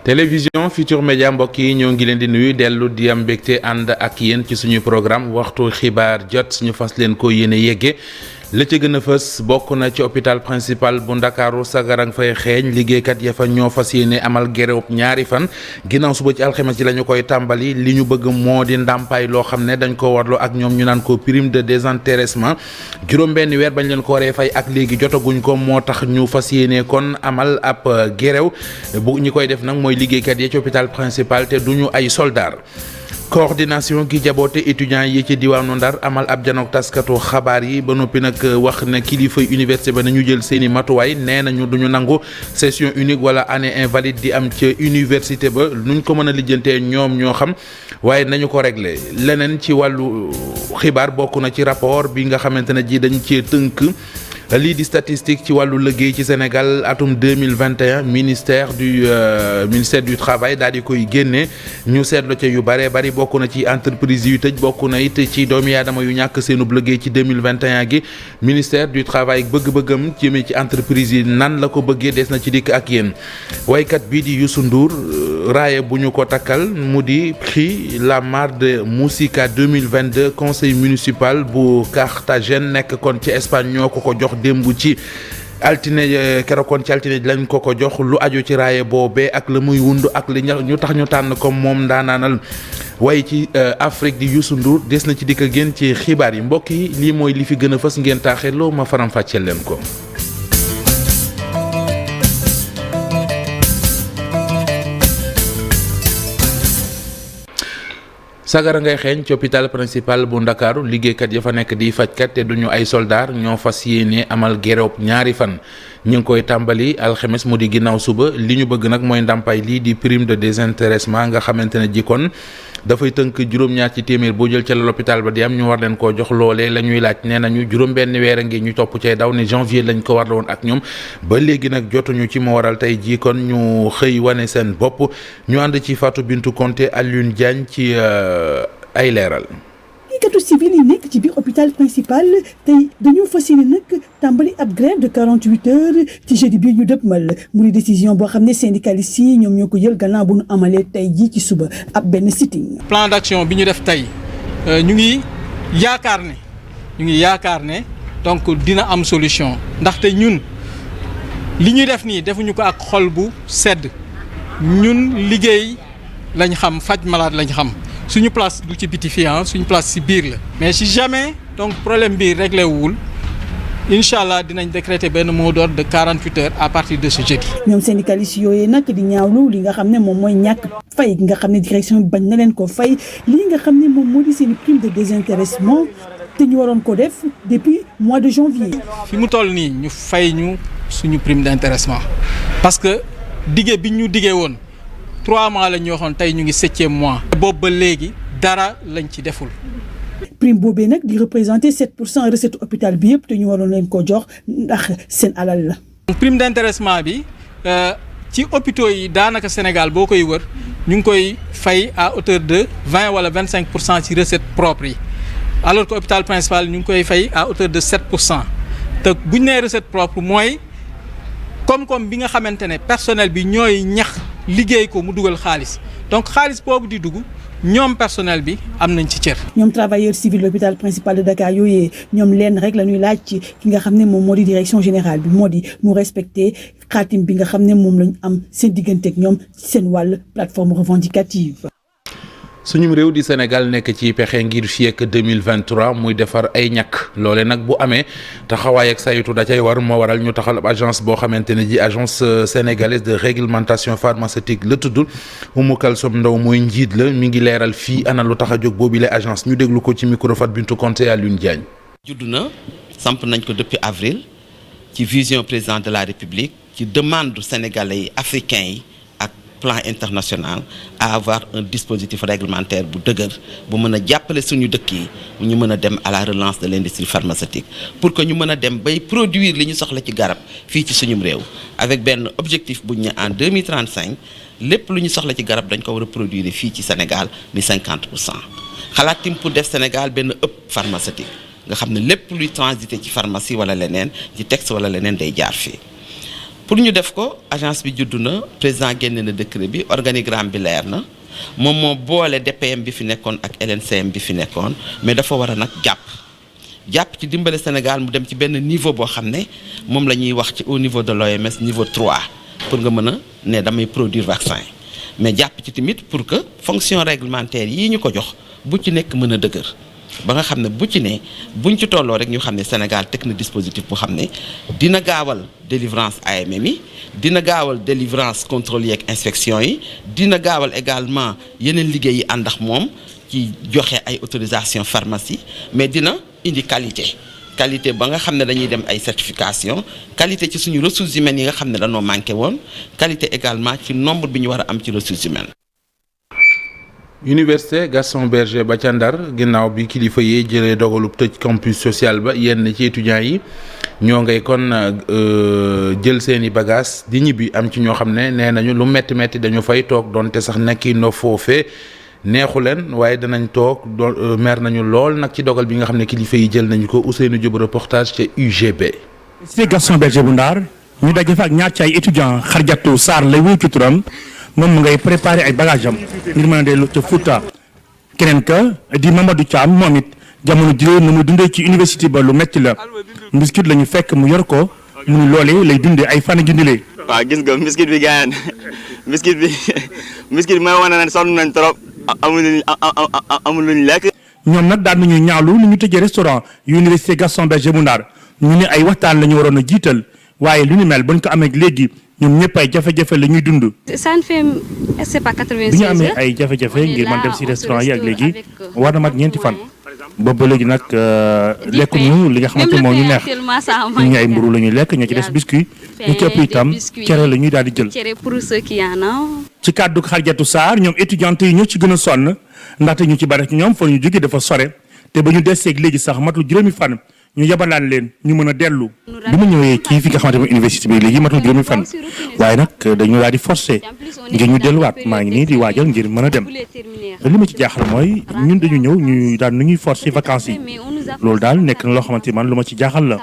télévision Futurs Médias mbokk yi ñoo ngi leen di nuyu dellu di am mbégte ànd ak yéen ci suñu programme waxtu xibaar jot suñu fas leen ko yéene yegge la ca gën a fës bokk na ci hôpital principal bu Ndakaaru sagarang fay xeeñ liggéeykat ya fa ñoo fas yéene amal grève ñaari fan ginnaaw suba ci alxames ci la ñu koy tàmbali li ñu bëgg moo di ndàmpaay loo xam ne dañ ko warloo ak ñoom ñu naan ko prime de désintéressement juróom-benn weer bañ leen ko waree fay ak léegi jotaguñ ko moo tax ñu fas yéene kon amal ab grève bu ñi koy def nag mooy liggéeykat ya ci hôpital principal te duñu ay soldaar. coordination gi jaboote étudiants yi ci diwaanu Ndar amal ab janook taskatu xabaar yi ba noppi nag wax ne kilifay université ba nañu jël seeni matuwaay nee nañu duñu nangu session unique wala année invalide di am ca université ba nuñ ko mën a lijjantee ñoom ñoo xam waaye nañu ko régler leneen ci wàllu xibaar bokk na ci rapport bi nga xamante ne ji dañ cee tënk lii di statistique ci wàllu liggéey ci Sénégal atum 2021 ministère du travail daal di koy génne ñu seetlu ca yu bare bari bokk na ci entreprise yu tëj bokk na it ci doomi aadama yu ñàkk seenub liggéey ci 2021 gi ministère du travail bëgg-bëggam jëmee ci entreprise yi nan la ko bëggee des na ci dikk ak yéen waykat bii di Youssou Ndour raaye bu ñu ko takkal mu di prix La Mar de Música 2022 conseil municipal bu Carthagène nekk kon ci Espagne ñoo ko jox démb ci altine keroog kon ci altine lañ ko jox lu aju ci raaye boobee ak la muy wund ak li ñu tax ñu tànn comme moom ndaanaanal waaye ci Afrique di Youssou Ndour des na ci dikk ak yéen ci xibaar yi mbokk yi lii mooy li fi gën a fës ngeen taaxeeloo ma faram fàcceel leen ko. sagara ngay xeeñ ci hôpital principal bu Ndakaaru liggéeykat ya fa nekk di fajkat te duñu ay soldaar ñoo fas yéene amal grève ñaari fan ñu ngi koy tàmbali alxames mu di ginnaaw suba li ñu bëgg nag mooy ndàmpaay lii di prime de désintéressement nga xamante ne ji kon dafay tënk juróom-ñaar ci téeméer boo jël ca l'hôpital ba di am ñu war leen koo jox loolee la ñuy laaj nee nañu juróom-benn weer a ngi ñu topp cay daw ne janvier lañ ko war la woon ak ñoom ba léegi nag jotuñu ci moo waral tey jii kon ñu xëy wane seen bopp ñu ànd ci Fatou Bintou Konté Alioune Diagne ci ay leeral. liggéeykatu civil yi nekk ci biir hôpital principal tey dañoo fas yéene nag tàmbali ab grève de 48 heures ci jeudi bii ñu dëppmal mu di décision boo xam ne syndicalistes yi ñoom ñoo ko jël gannaaw bu ñu amalee tey jii ci suba ab benn sitting. plan d'action bi ñu def tey ñu ngi yaakaar ne donc dina am solution ndaxte ñun li ñuy def nii defuñu ko ak xol bu sedd ñun liggéey lañ xam faj malade lañ xam. suñu place du ci biti fii suñu place ci biir la mais si jamais donc problème bi réglé wul incha allah dinañ décréter benn mot d'ordre de 48 heures à partir de ce jeudi. ñoom syndicalistes yooyu nag di ñaawlu li nga xam ne moom mooy ñàkk fay nga xam ne direction bi bañ na leen ko fay lii nga xam ne moom moo di seen prime de désintéressement te ñu waroon ko def depuis mois de janvier. fi mu toll nii ñu fay ñu suñu prime d'intéressement parce que dige bi ñu digee woon. 3 mois lañ ñu waxoon tey ñu ngi 7e mois. boobu ba léegi dara lañ ci deful. prime boobee nag di représenter 7% recette hôpital bi yëpp te ñu waroon leen ko jox ndax seen alal la. prime d'intéressement bi ci hôpitaux yi daanaka Sénégal boo koy wër ñu ngi koy fay à hauteur de 20 wala 25% ci recette propre yi alors que hôpital principal ñu ngi koy fay à hauteur de 7% te bu ñu nee recette propre mooy koom-koom bi nga xamante ne personnel bi ñooy ñax. liggéey ko mu dugal xaalis donc xaalis boobu di dugg ñoom personnel bi am nañ ci cër. ñoom travailleurs civils l'hôpital principal de Dakar yooyee ñoom leen rek la ñuy laaj ci ki nga xam ne moom moo di direction générale bi moo di mu respecter xaatim bi nga xam ne moom lañ am seen diggante ak ñoom seen wàll plateforme revendicative. suñu réew di Sénégal nekk ci pexe ngir fii ak 2023 muy defar ay ñàkk loole nag bu amee taxawaay ak saytu da cay war moo waral ñu taxal agence boo xamante ne ji agence sénégalaise de réglementation pharmaceutique la tudd Oumou Kalsoum Ndaw mooy njiit la mi ngi leeral fii ana lu tax a jóg boobu la agence ñu déglu ko ci micro Fatou Bintou Konté Alioune Diagne. judd na samp nañ ko depuis avril ci vision président de la République ci demande sénégalais yi africains yi. plan international à avoir un dispositif réglementaire bu dëgër bu mën a jàppale suñu dëkk yi ñu mën a dem à la relance de l'industrie pharmaceutique pour que ñu mën a dem bay produire li ñu soxla ci garab fii ci suñum réew avec benn objectif bu ñu ne en 2035 lépp lu ñu soxla ci garab dañ ko war a produire fii ci Sénégal ni 50%. xalaat tim pour def Sénégal benn hub pharmaceutique nga xam ne lépp luy transiter ci pharmacie wala leneen ci texte wala leneen day jaar fii pour ñu def ko agence bi juddu na président génne na décret bi organigramme bi leer na moom moo boole DPM bi fi nekkoon ak LNCM bi fi nekkoon mais dafa war a nag jàpp ci dimbale Sénégal mu dem ci benn niveau boo xam ne moom la ñuy wax ci au niveau de l'OMS niveau 3 pour nga mën a ne damay produire vaccin mais jàpp ci tamit pour que fonction réglementaire yii ñu ko jox bu ci nekk mën a dëgër ba nga xam ne bu ci ne buñ ci tolloo rek ñu xam ne Sénégal teg na dispositif bu xam ne dina gaawal délivrance AMM yi dina gaawal délivrance contrôle yi ak inspection yi dina gaawal également yeneen liggéey yi ànd ak moom ci joxe ay autorisation pharmacie mais dina indi qualité ba nga xam ne dañuy dem ay certification qualité ci suñu ressources humaines yi nga xam ne dañoo manqué woon qualité également ci nombre bi ñu war a am ci ressources humaines. Université Gaston Berger ba ca Ndar ginnaaw bi kilifa yi jëlee dogalub tëj campus social ba yenn ci étudiants yi ñoo ngay kon jël seeni bagages di ñibbi am ci ñoo xam ne nee nañu lu metti dañu fay toog donte sax nekki no foofee neexu leen waaye danañ toog mer nañu lool nag ci dogal bi nga xam ne kilifa yi jël nañu ko Ousseynou Diop reportage ca UGB. Université Gaston Berger bu Ndar ñu daje fa ak ñaar ci ay étudiants Xarjatu Sarr lay wuyu ci turam moom mu ngay préparé ay bagages am ngir mën a dellu ca Fouta keneen ka di Mamadou Thiam moom it jamono jii na mu dundee ci université ba lu metti la mbiskit la ñu fekk mu yor ko mu ni loolee lay dundee ay fan jundilee. waaw gis nga mbiskit bi gaañaan mbiskit bi may wane ne sonn nañ trop amul luñ lekk. ñoom nag daan nañuy ñaawlu lu ñu tëjee restaurant yu université Gaston Berger bu Ndar ñu ne ay waxtaan la ñu waroon a jiital waaye lu ni mel bañ ko amee léegi. ñoom ñëpp ay jafe-jafe la ñuy dund. ça ne fait c'est pas 96 bi ñu amee ay jafe-jafe ngir man dem ci restaurant yi ak léegi war na mat ñeenti fan. boobu ba léegi nag lekkuñu li nga xamante moo ñu neex ñu ay mburu la ñuy lekk ñoo ci des biscuit ñu ci ëpp itam cere la ñuy daal di jël. ci kàddu Xarjatu Sarr ñoom étudiante yi ñoo ci gën a sonn ndaxte ñu ci bari ci ñoom fa ñu jógee dafa sore te ba ñu deseeg léegi sax matul juróomi fan. ñu yabalaan leen ñu mën a dellu. bi ma ñëwee ci fi nga xamante ne université bi léegi matul juróomi fan waaye nag dañu daal di forcé ngir ñu delluwaat maa ngi nii di waajal ngir mën a dem li ma ci jaaxal mooy ñun dañu ñëw ñu daal nu ñuy forcé vacances yi loolu daal nekk na loo xamante man lu ma ci jaaxal la.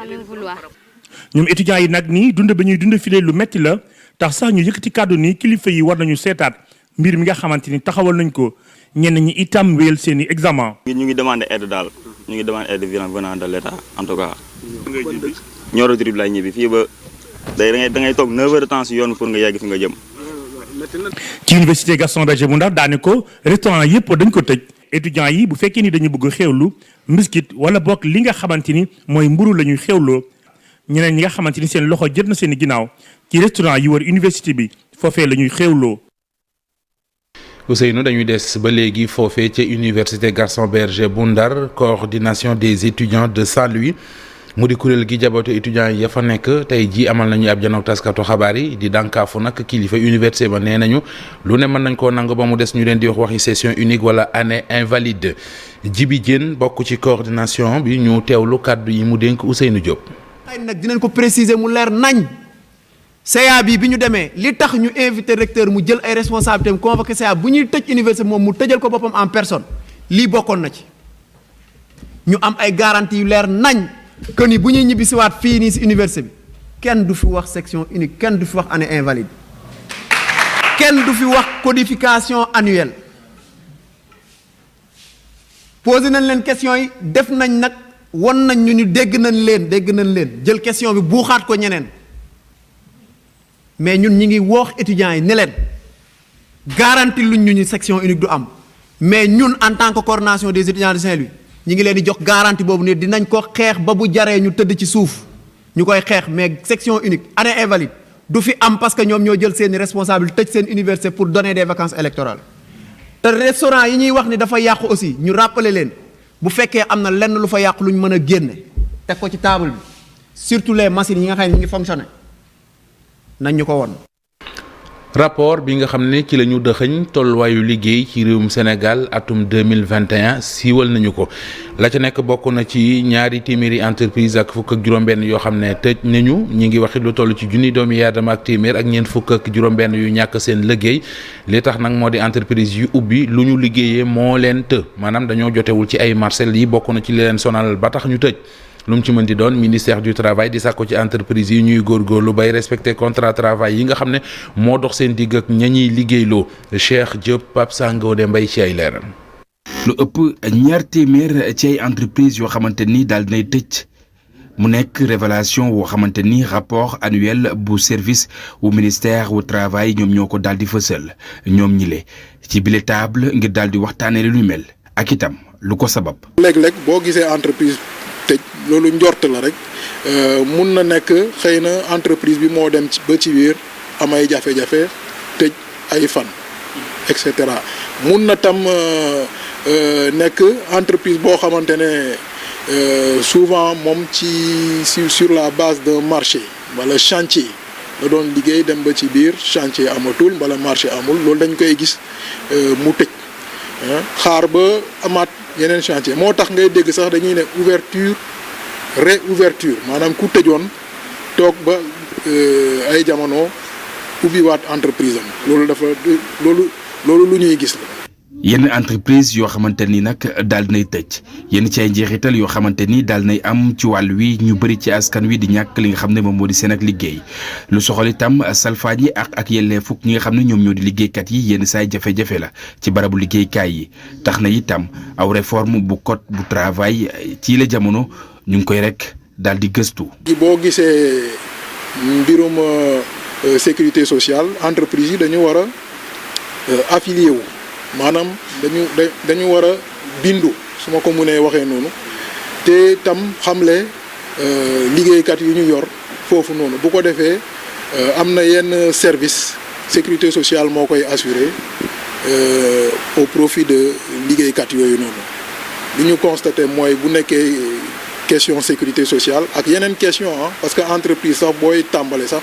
ñoom étudiants yi nag nii dund ba ñuy dund file lu metti la tax sax ñu yëkkati kàddu nii kilifa yi war nañu seetaat mbir mi nga xamante ni taxawal nañ ko ñenn ñi itam wéyal seen i examen. ñu ngi demandé aide daal. ñu ngi demande aide venant de l'État en tout cas. Nioro du Rip lay ñibbi fii ba da ngay toog 9 heures de temps si yoon pour nga yegg fi nga jëm. ci université Gaston Berger bu Ndar daane ko restaurant yëpp dañ ko tëj étudiants yi bu fekkee ni dañu bëgg xewlu mbiskit wala bokk li nga xamante ni mooy mburu la ñuy xewloo ñeneen ñi nga xamante ni seen loxo jot na seen i ginnaaw ci restaurant yi wër université bi foofee la ñuy xewloo. Ousseynou dañuy des ba léegi foofee ca université Gaston Berger bu Ndar coordination des étudiants de Saint-Louis mu di kuréel gi jaboote étudiants yi ya fa nekk tey jii amal nañu ab janook taskatu xabaar yi di dànkaafu nag kilifa université ba nee nañu lu ne mën nañ koo nangu ba mu des ñu leen di wax waxi session unique wala année invalide Jibi Diène bokk ci coordination bi ñu teewlu kàddu yi mu dénk Ousseynou Diop. ay nag dinañ ko préciser mu leer nañ. CA bi ñu demee li tax ñu invité recteur mu jël ay responsabilités mu convoqué CA bu ñuy tëj université moom mu tëjal ko boppam en personne lii bokkoon na ci ñu am ay garanties yu leer nañ que ni bu ñuy ñibbi si waat fii nii si université bi kenn du fi wax section unique kenn du fi wax année invalide kenn du fi wax codification annuelle posé nañ leen question yi def nañ nag won nañ ñu dégg nañ leen jël question bi buuxaat ko ñeneen. mais ñun ñi ngi woox étudiants yi ne leen garantie luñ ñu section unique du am mais ñun en tant que coordination des étudiants de Saint-Louis ñi ngi leen di jox garantie boobu ne dinañ ko xeex ba bu jaree ñu tëdd ci suuf ñu koy xeex mais section unique année invalide du fi am parce que ñoom ñoo jël seeni responsable tëj seen université pour donner des vacances électorales te restaurant yi ñuy wax ni dafa yàqu aussi ñu rappeler leen bu fekkee am na lenn lu fa yàqu lu ñu mën a génne teg ko ci table bi surtout les machines yi nga xam ne ñu ngi fonctionner nañ ñu ko woon. rapport bi nga xam ne ci la ñu dëxëñ tolluwaayu liggéey ci réewum Sénégal atum 2021 siiwal nañu ko la ca nekk bokk na ci ñaari téeméeri entreprise ak fukk ak juróom-benn yoo xam ne tëj nañu ñi ngi waxit lu toll ci junni doomi aadama ak téeméer ak ñeent fukk ak juróom-benn yu ñàkk seen liggéey li tax nag moo di entreprise yu ubbi lu ñu liggéeyee moo leen të maanaam dañoo jotewul ci ay marcel yi bokk na ci li leen sonal ba tax ñu tëj lu mu ci mën di doon ministère du travail di sàkku ci entreprise yi ñuy góorgóorlu bay respecter contrat travail yi nga xam ne moo dox seen digg ak ña ñuy liggéeyloo Cheikh Diop Pape Sangode Mbaye ci ay leeral. lu ëpp 200 téeméer ci ay entreprise yoo xamante ni daal dinay tëj mu nekk révélation woo xamante ni rapport annuel bu service wu ministère wu travail ñoom ñoo ko daal di fësal ñoom ñile ci bile table ngir daal di waxtaanee lu ñu mel ak itam lu ko sabab. léeg-léeg boo gisee entreprise tëj loolu njort la rek mun na nekk xëy na entreprise bi moo dem ba ci biir am ay jafe-jafe tëj ay fan et cetera mun na tam nekk entreprise boo xamante ne souvent moom sur la base d'un marché wala chantier la doon liggéey dem ba ci biir chantier amatul wala marché amul loolu dañ koy gis mu tëj xaar ba amaat yeneen chantier moo tax ngay dégg sax dañuy ne ouverture réouverture maanaam ku tëjoon toog ba ay jamono ubbiwaat entreprise am loolu dafa loolu lu ñuy gis la. yenn entreprise yoo xamante ni nag daal nay tëj yenn ci ay njeexital yoo xamante ni daal nay am ci wàll wi ñu bëri ci askan wi di ñàkk li nga xam ne moom moo di seen ak liggéey lu soxal itam salfaañi ak yelleefu ñi nga xam ne ñoom ñoo di liggéeykat yi yenn saay jafe-jafe la ci barabu liggéeykaay yi tax na itam aw réforme bu code bu travail ci la jamono ñu ngi koy rek daal di gëstu. boo gisee mbirum sécurité sociale entreprise yi dañu war a affilié wu. maanaam dañu war a bindu su ma ko mënee waxee noonu te tam xamle liggéeykat yu ñu yor foofu noonu bu ko defee am na yenn service sécurité sociale moo koy assurer au profit de liggéeykat yooyu noonu li ñu constaté mooy bu nekkee question sécurité sociale ak yeneen question parce que entreprise sax booy tàmbale sax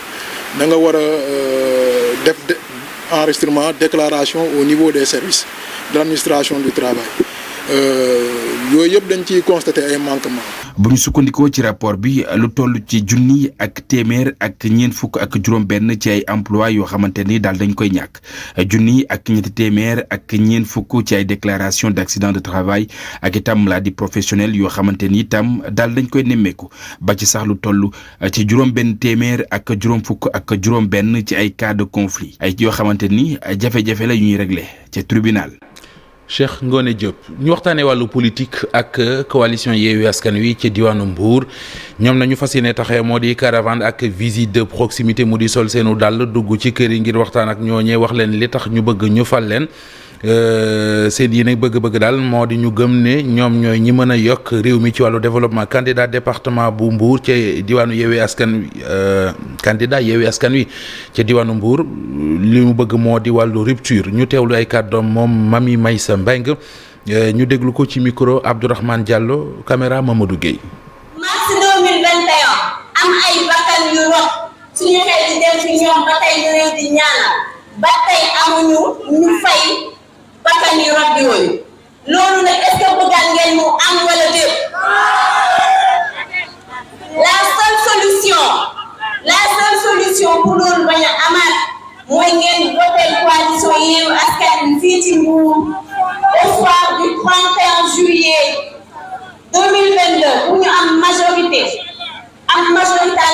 da nga war a def enregistrement déclaration au niveau des services de l'administration du travail yooyu yëpp dañ ciy constater ay manquements. bu ñu sukkandikoo ci rapport bi lu toll ci junni ak téeméer ak ñeent fukk ak juróom-benn ci ay emploi yoo xamante ni daal dañ koy ñàkk junni ak ñetti téeméer ak ñeent fukk ci ay déclaration d'accident de travail ak itam maladie professionnelle yoo xamante ni itam daal dañ koy nemmeeku ba ci sax lu toll ci juróom-benn téeméer ak juróom fukk ak juróom-benn ci ay cas de conflit ay yoo xamante ni jafe-jafe la ñuy régler ca tribunal. Cheikh Ngone Diop ñu waxtaanee wàllu politique ak coalition Yewwi Askan Wi ci diwaanu Mbour ñoom nañu fas yéene taxee moo di caravane ak visite de proximité mu di sol seenu dàll dugg ci kër yi ngir waxtaan ak ñooñee wax leen li tax ñu bëgg ñu fal leen seen yéene bëgg-bëgg daal moo di ñu gëm ne ñoom ñooy ñi mën a yokk réew mi ci wàllu développement candidat département bu Mbour ci diwaanu Yewwi Askan Wi candidat Yewwi Askan Wi ci diwaanu Mbour li mu bëgg moo di wàllu rupture ñu teewlu ay kàddoom moom Mami Maysa Mbeng ñu déglu ko ci micro Abdourahmane Diallo caméra Mamadou Gueye. mars 2021 am ay bakkan yu rot suñu xel di dem ci ñoom ba tey ñu leen di ñaanal ba tey amuñu ñu fay bakkan yu rot yooyu loolu nag est-ce que bëggaan ngeen mu am wala déet la seule solution pour loolu bañ a amaat mooy ngeen voté coalition Yewwi Askan Wi fii ci Mbour au soir du 31 juillet 2022 pour ñu am majorité à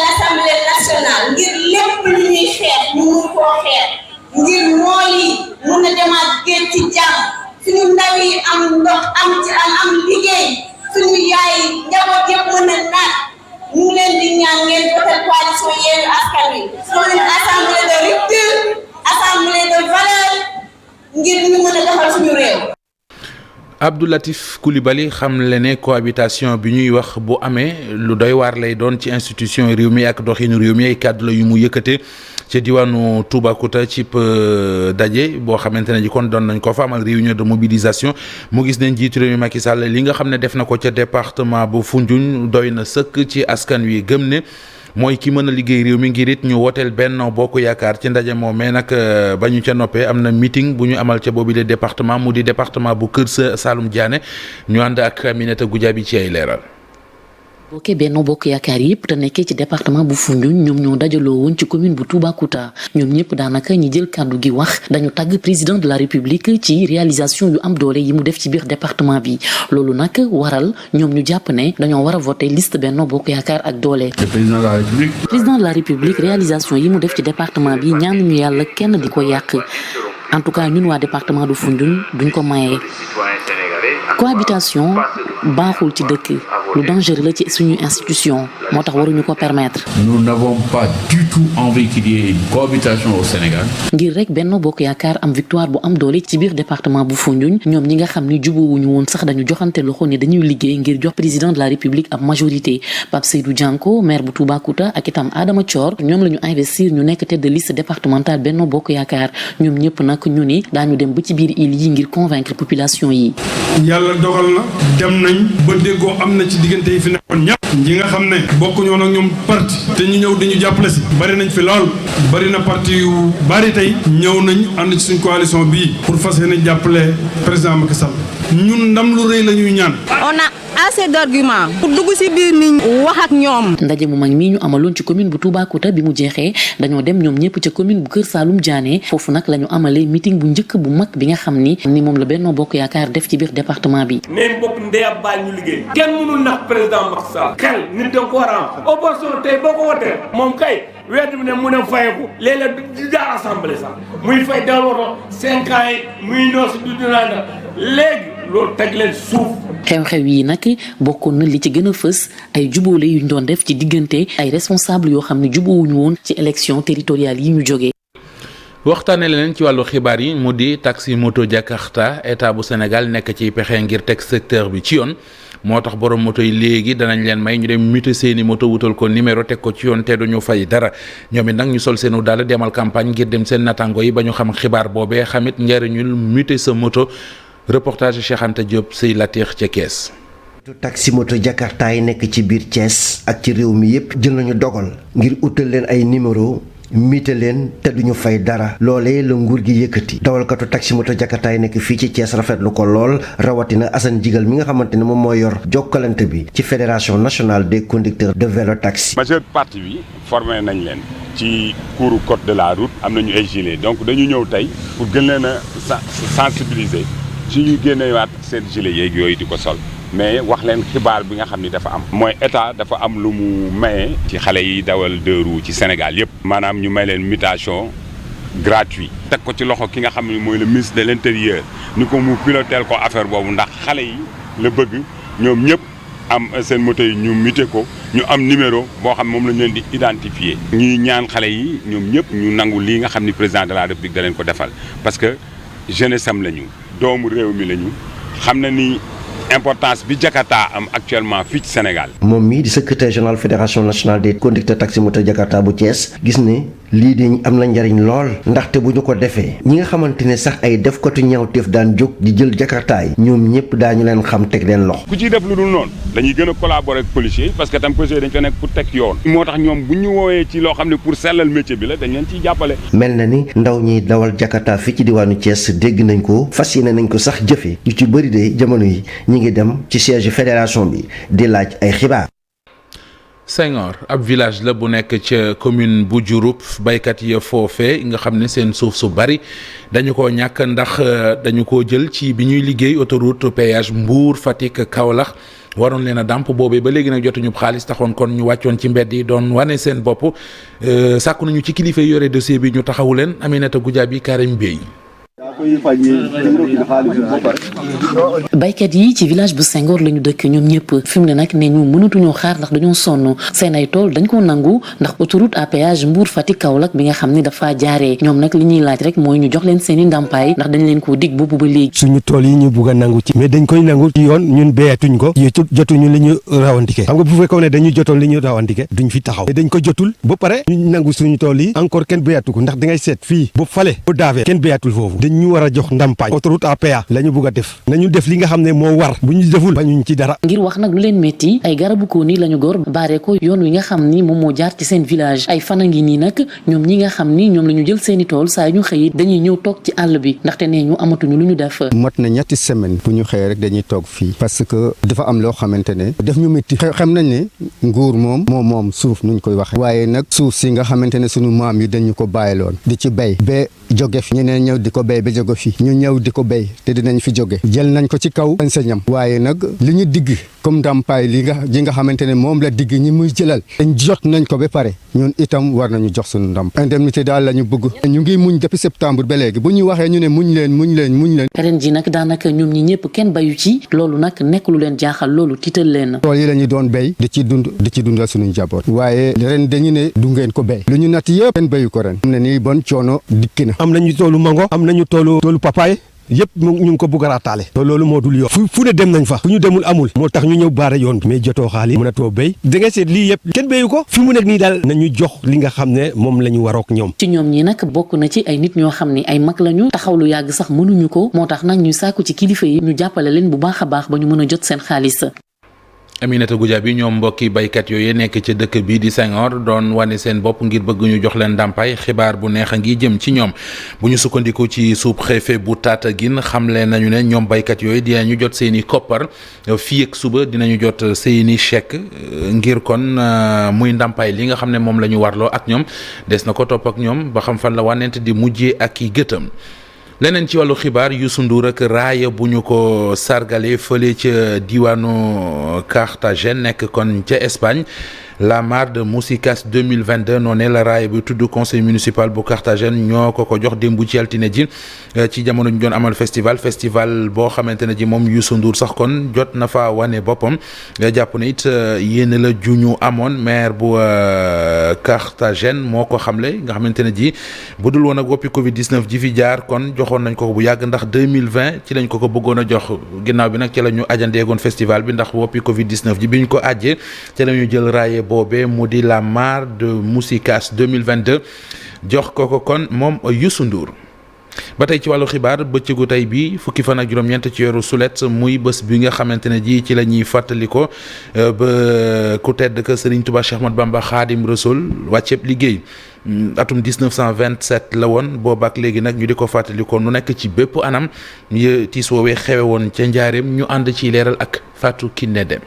l'Assemblée nationale ngir lépp lu ñuy xeex ñu mun koo xeex ngir mool yi mun a demaat géej ci jàmm suñu ndaw yi am ndox am liggéey suñu yaay njaboot yëpp mën a naat ñu leen di ñaan ngeen voté coalition Yewwi Askan Wi pour une assemblée de rupture assemblée de valeur ngir ñu mën a defal suñu réew. Abdou Latif Coulibaly xam le ne cohabitation bi ñuy wax bu amee lu doy waar lay doon ci institution réew mi ak doxinu réew mi ay kàddu la yu mu yëkkate ci diwaanu Toubacouta ci daje boo xamante ne ji kon doon nañ ko fa amal réunion de mobilisation mu gis ne njiitu réew mi Macky Sall li nga xam ne def na ko ca département bu Foundiougne doy na sëkk ci askan wi gëm ne mooy ki mën a liggéey réew mi ngir it ñu woteel Benno Bokk Yaakaar ci ndaje moom mais nag ba ñu ca noppee am na meeting bu ñu amal ca boobu le département mu di département bu Kër Saalum Diané ñu ànd ak Aminata Goudiaby ci ay leeral. bokkee Benno Bokk Yaakaar yëpp te nekkee ci département bu Foundiougne ñoom ñoo dajaloo woon ci commune bu Toubacouta ñoom ñëpp daanaka ñi jël kàddu gi wax dañu tàgg président de la République ci réalisation yu am doole yi mu def ci biir département bi loolu nag waral ñoom ñu jàpp ne dañoo war a voter liste Benno Bokk Yaakaar ak doole. président de la République réalisation yi mu def ci département bi ñaanuñu yàlla kenn di ko yàq en tout cas ñun waa département du Foundiougne duñ ko maye. cohabitation baaxul ci dëkk lu dangereux la ci suñu institution moo tax waruñu ko permettre. nous n'avons pas du tout envie qu'il y ait une cohabitation au Sénégal. ngir rek Benno Bokk Yaakaar am victoire bu am doole ci biir département bu Foundiougne ñoom ñi nga xam ni jubóowuñu woon sax dañu joxante loxo ne dañuy liggéey ngir jox président de la République ab majorité Pape Seydou Dianko maire bu Toubacouta ak itam Adama Thior ñoom la ñu investir ñu nekk tête de liste départementale Benno Bokk Yaakaar ñoom ñëpp nag ñu ni daañu dem ba ci biir île yi ngir convaincre population yi. yàlla dogal na dem nañ ba déggoo am na ci diggante yi fi nekkoon ñëpp ñi nga xam ne bokk ñoo nag ñoom parti te ñu ñëw dañu jàppale si bari nañ fi lool bari na parti yu bari tey ñëw nañ ànd ci suñ coalition bii pour fas yéene jàppale président Macky Sall ñun ndam lu rëy la ñuy ñaan. on a assez d'arguments pour dugg ci biir nit ñi wax ak ñoom. ndaje mu mag mii ñu amaloon ci commune bu Toubacouta bi mu jeexee dañoo dem ñoom ñëpp ca commune bu Kër Saalum Diané foofu nag la ñu amalee meeting bu njëkk bu mag bi nga xam ni moom la Benno Bokk Yaakaar def ci biir département bi. neen bokk ndeyam baay ñu liggéey kenn mënul nax président Macky Sall xel nit da nga ko war a am opposition tey boo ko wotee moom kay weer bi ne mu ne fayeku léeg-léeg di daa assemblée sax muy fay dal woto 5 ans yi muy noosi du dinaa léegi loolu teg leen suuf. xew-xew yi nag bokkoon na li ci gën a fës ay jubóole yuñ doon def ci diggante ay responsable yoo xam ne jubóowuñu woon ci élection territoriale yi ñu jógee. waxtaane leen ci wàllu xibaar yi mu di taxi moto Jakarta état bu Sénégal nekk ci pexe ngir teg secteur bi ci yoon moo tax borom moto yi léegi danañ leen may ñu dem muté seeni moto wutal ko numéro teg ko ci yoon te duñu fay dara ñoom it nag ñu sol seenu daal demal campagne ngir dem seen natango yi ba ñu xam xibaar boobee xamit njariñul muté sa moto reportage Cheikh Anta Diop Sey Latir ca Kees. taxi moto Jakarta yi nekk ci biir Thiès ak ci réew mi yépp jël nañu dogal ngir utal leen ay numéro miite leen te duñu fay dara loolee la nguur gi yëkkati dawalkatu taxi moto Jakarta yi nekk fii ci Thiès rafetlu ko lool rawatina Assane Jigal mi nga xamante ne moom mooy yor jokkalante bi ci fédération nationale des conducteurs de vélo taxi. majeure partie bi formé nañ leen ci cours code de la route am nañu ay gilet donc dañu ñëw tey pour gën leen a sensibiliser ci ñuy génnewaat seen gilet yeeg yooyu di ko sol. mais wax leen xibaar bi nga xam ni dafa am mooy état dafa am lu mu maye ci xale yi dawal deux roues ci Sénégal yëpp maanaam ñu may leen mutation gratuit teg ko ci loxo ki nga xam ne mooy le ministre de l'intérieur ni ko mu piloteel ko affaire boobu ndax xale yi la bëgg ñoom ñëpp am seen moto yi ñu muté ko ñu am numéro boo xam moom lañ leen di identifier ñuy ñaan xale yi ñoom ñëpp ñu nangu lii nga xam ni président de la République da leen ko defal parce que jeunesse am la ñu doomu réew mi la ñu xam na ni importance bi Jakarta am actuellement fii ci Sénégal. moom mii di secrétaire général fédération nationale des conducteurs taxi moto Jakarta bu Thiès gis ne lii de am na njariñ lool ndaxte bu ñu ko defee ñi nga xamante ne sax ay defkatu ñaawteef daan jóg di jël Jakarta yi ñoom ñëpp daañu leen xam teg leen loxo. ku ciy def lu dul noonu dañuy gën a collaborer ak policiers parce que tam policiers dañ ko nekk pour teg yoon. moo tax ñoom bu ñu woowee ci loo xam ne pour sellal métier bi la dañ leen ciy jàppale. mel na ni ndaw ñi dawal Jakarta fii ci diwaanu Thiès dégg nañ ko fas yéene nañ ko sax jëfe yu ci bëri de jamono yi ñi ngi dem ci siège fédération bi di laaj ay xibaar. Senghor ab village la bu nekk ca commune bu Diouroup baykat ya foofee nga xam ne seen suuf su bari dañu ko ñàkk ndax dañu ko jël ci bi ñuy liggéey autoroute péage Mbour Fatick Kaolack waroon leen a dàmp boobee ba léegi nag jotuñu xaalis taxoon kon ñu wàccoon ci mbedd yi doon wane seen bopp sàkku nañu ci kilifa yi yore dossier bi ñu taxawu leen Aminata Goudiaby Karim Bey. baykat yi ci village bu Senghor lañu dëkk ñoom ñëpp fi mu ne nag ne ñu mënatuñoo xaar ndax dañoo sonn seen ay tool dañ ko nangu ndax autoroute à péage Mbour Fatick Kaolack bi nga xam ni dafa jaaree ñoom nag li ñuy laaj rek mooy ñu jox leen seen i ndàmpaay ndax dañ leen koo dig boobu ba léegi. suñu tool yi ñu bugg a nangu ci mais dañ koy nangu ci yoon ñun béyatuñ ko jotuñu li ñu rawantike xam nga bu fekkoon ne dañu jotoon li ñu rawantike duñ fi taxaw dañ ko jotul ba pare ñu nangu suñu tool yi encore kenn béyatu ko ndax dangay seet fii ba fale ba daafee kenn béyatul foofu dañ ñu war a jox ndàmpaay autoroute à péage la ñu bugg a def nañu def li nga xam ne moo war bu ñu deful bañuñ ci dara. ngir wax nag lu leen métti ay garabu kooni la ñu gor baaree ko yoon wi nga xam ni moom moo jaar ci seen village ay fan a ngi nii nag ñoom ñi nga xam ni ñoom la ñu jël seeni tool saa ñu xëy dañuy ñëw toog ci àll bi ndaxte nee ñu amatuñu lu ñu def. mot na ñetti semaine bu ñu xëyee rek dañuy toog fii parce que dafa am loo xamante ne def ñu métti xam nañ ne nguur moom suuf nuñ koy waxee waaye nag suuf si nga xamante ne sunu maam yi dañu ko bàyyiloon di ci béy ba jóge fi ñeneen ñëw di ko béy ba jóge fi ñu ñëw di ko béy te dinañ fi jóge jël nañ ko ci kaw enseignam waaye nag li ñu digg comme ndàmpaay li nga xamante ne moom la digg ñi muy jëlal dañ jot nañ ko ba pare ñun itam war nañu jox sunu ndàmp indemnité daal la ñu bëgg ñu ngi muñ depuis septembre ba léegi bu ñu waxee ñu ne muñ leen ren ji nag daanaka ñoom ñi ñëpp kenn bayu ci loolu nag nekk lu leen jaaxal loolu tiital leen. tool yi la ñu doon béy di ci dundal suñu njaboot waaye ren dañu ne du ngeen ko béy lu ñu natt yëpp kenn béyu ko ren am na nii bon coono dikki na am nañu toolu mango am nañu toolu papaye yëpp ñu ngi ko bëgg a raataale te loolu moo dul yoon fu ne dem nañ fa fu ñu demul amul moo tax ñu ñëw baare yoon bi mais jotoo xaalis mën a too béy da nga seet lii yëpp kenn béyu ko fi mu nekk nii daal nañu jox li nga xam ne moom la ñu warook ñoom ci ñoom ñi nag bokk na ci ay nit ñoo xam ne ay mag lañu taxaw lu yàgg sax mënuñu ko moo tax nag ñu sàkku ci kilifa yi ñu jàppale leen bu baax a baax ba ñu mën a jot seen xaalis. Aminata Goudiaby ñoom mbokki baykat yooyu nekk ci dëkk bii di Senghor doon wane seen bopp ngir bëgg ñu jox leen ndàmpaay xibaar bu neex a ngi jëm ci ñoom bu ñu sukkandiku ci sous-préfet bu Tataguine xamle nañu ne ñoom baykat yooyu dinañu jot seen i koppar fii ak suba dinañu jot seen i chèque ngir kon muy ndàmpaay li nga xam ne moom la ñu warloo ak ñoom des na ko topp ak ñoom ba xam fan la wànnent di mujjee ak i gëtam. leneen ci wàllu xibaar Youssou Ndour ak raaya bu ñu ko sargale fële ca diwaanu Carthagène nekk kon ca Espagne la Mar de Músicas 2022 noonee la raaya bi tudd conseil municipal bu Carthagène ñoo ko jox démb ci altine ji ci jamono ñu doon amal festival boo xamante ne ji moom Youssou Ndour sax kon jot na fa wane boppam jàpp na it yéene la ju ñu amoon maire bu Carthagène moo ko xamle nga xamante ne ji bu dul woon ak woppi Covid 19 ji fi jaar kon joxoon nañ ko bu yàgg ndax 2020 ci lañ ko bëggoon a jox ginnaaw bi nag ci la ñu ajandeegoon festival bi ndax woppi Covid 19 ji bi ñu ko àjjee ci la ñu jël raaye boobee mu di la Mar de Músicas 2022 jox ko kon moom Youssou Ndour. ba tey ci wàllu xibaar bëccëgu tey bi fukki fan ak juróom-ñeent ci weeru sulet muy bés bi nga xamante ne ji ci la ñuy fàttali ko ba ku tedd ka Serigne Touba Cheikh Ahmadou Bamba Khadim Rassoul wàcceeb liggéey atum 1927 la woon boobaak léegi nag ñu di ko fàttali ko nu nekk ci bépp anam tiis woowee xewe woon ca njaareem ñu ànd ci leeral ak Fatou Kiné Dem.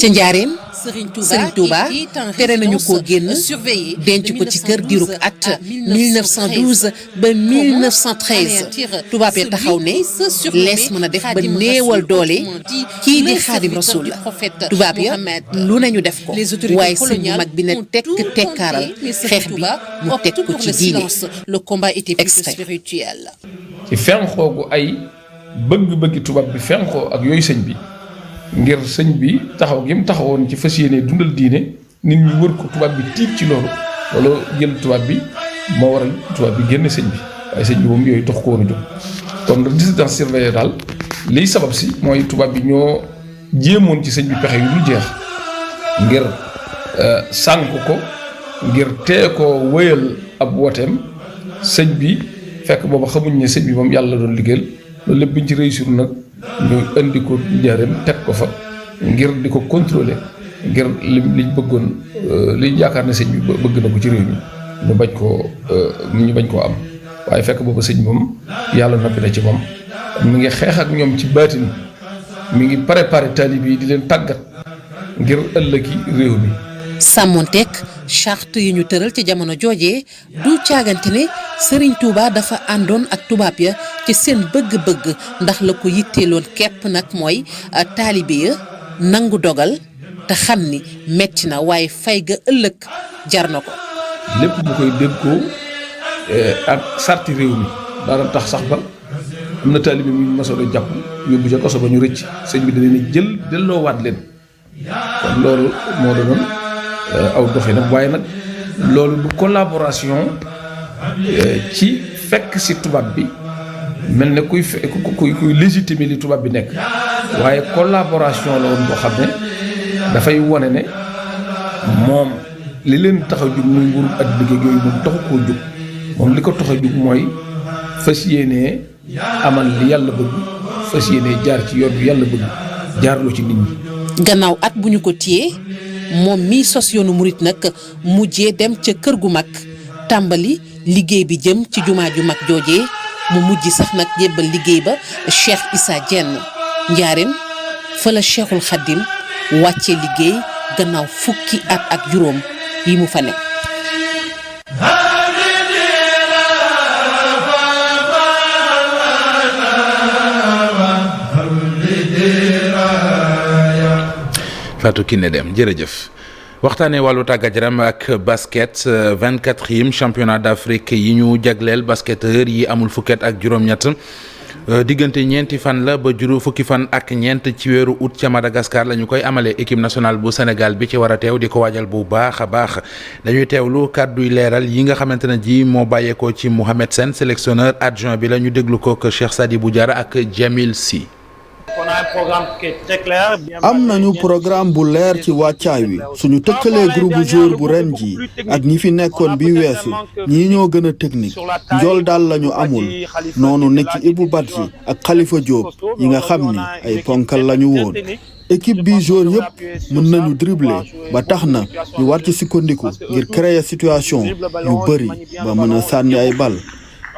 ca njaareem Serigne Touba tere nañu koo génn denc ko ci kër diirub at 1912 ba 1913 tubaab yi taxaw ne lees mën a def ba néewal doole kii di Xaadim Rasul la tubaab ya lu nañu def ko waaye sëñ bu mag bi ne tekk tekkaaral xeex bi mu teg ko ci diine extrait ci fenxoogu ay bëgg-bëggi tubaab bi fenxoo ak yooyu sëñ bi ngir sëñ bi taxaw gi mu taxawoon ci fas yéene dundal diine nit ñi wër ko tubaab bi tiit ci loolu jël tubaab bi moo waral tubaab bi génn sëñ bi waaye sëñ bi moom yooyu tax ko woon a jóg kon résidence surveillée daal liy sabab si mooy tubaab bi ñoo jéemoon ci sëñ bi pexe yu dul jeex ngir sànk ko ngir tee ko wëyal ab wooteem sëñ bi fekk booba xamuñ ne sëñ bi moom yàlla doon liggéeyal loolu lépp biñ ci réussir nag ñu indi ko njaareem teg ko fa ngir di ko contrôler ngir liñ bëggoon liñ yaakaar ne sëñ bi bëgg na ko ci réew mi ñu bañ koo am waaye fekk booba sëñ moom yàlla noppi na ci moom mi ngi xeex ak ñoom ci baatin mi ngi préparé taalib yi di leen tàggat ngir ëllëgi réew mi. sàmmonteeg charte yi ñu tëral ci jamono joojee du caagante ne Serigne Touba dafa àndoon ak tubaab ya ci seen bëgg-bëgg ndax la ko yitteeloon képp nag mooy taalibe ya nangu dogal te xam ni metti na waaye fay ga ëllëg jar na ko. lépp bu koy déggoo ak sarti réew mi daana tax sax ba am na taalibe mi masoon a jàpp yóbbu ca kaso ba ñu rëcc sëñ bi da leen a jël delloowaat leen kon loolu moo doonoon aw doxinam waaye nag loolu du collaboration ci fekk si tubaab bi mel ne kuy légitimer li tubaab bi nekk waaye collaboration la woon boo xam ne dafay wone ne moom li leen tax a jóg muy nguuru àdduna gi yooyu moom taxu koo jóg moom li ko tax a jóg mooy fas yéenee amal li yàlla bëgg fas yéenee jaar ci yoon bi yàlla bëgg jaarloo ci nit ñi. gannaaw at bu ñu ko téyee moom mii sos yoonu murit nag mujjee dem ca kër gu mag tàmbali liggéey bi jëm ci jumaa ju mag joojee mu mujj sax nag jébbal liggéey ba Cheikh Issa Diène njaareem fa la Cheikhul Khadim wàccee liggéey gannaaw fukki at ak juróom yi mu fa nekk. Fatou Kiné Deme jërëjëf waxtaanee wàllu tàggat yaram ak basket 24e championnat d'Afrique yi ñu jagleel basketteur yi amul fukket ak juróom-ñett diggante ñeenti fan la ba fukki fan ak ñeent ci weeru août ca Madagascar la ñu koy amalee équipe nationale bu Sénégal bi ci war a teew di ko waajal bu baax a baax dañuy teewlu kàdduy leeral yi nga xamante ne ji moo bàyyeekoo ci Mohamed Sène sélectionneur adjoint bi la ñu déglu ko ak Cheikh Sadibou Diarra ak Jamil Sy. am nañu programme bu leer ci wàccaay wi suñu tëkkalee groupe joueur bu ren ji ak ñi fi nekkoon bi weesu ñii ñoo gën a technique njool daal lañu amul noonu nekk ci Ibou Badji ak Khalifa Diop yi nga xam ni ay ponkal lañu woon équipe bi joueur yëpp mën nañu dribbler ba tax na ñu war ci sukkandiku ngir créer situation yu bëri ba mën a sànni ay bal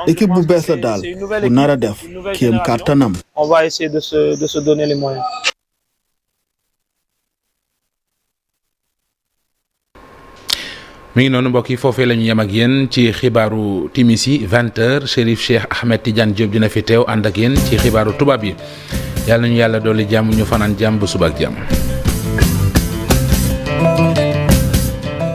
équipe bu bees la daal bu nar a def kéem kàttanam. On va essayer de se donner les moyens. mi ngi noonu mbokk yi foofee la ñu yem ak yéen ci xibaaru timis yi 20h Chérif Cheikh Ahmed Tidiane Diop dina fi teew ànd ak yéen ci xibaaru tubaab yi yàlla nañu yàlla dolli jàmm ñu fanaan jàmm ba suba ak jàmm.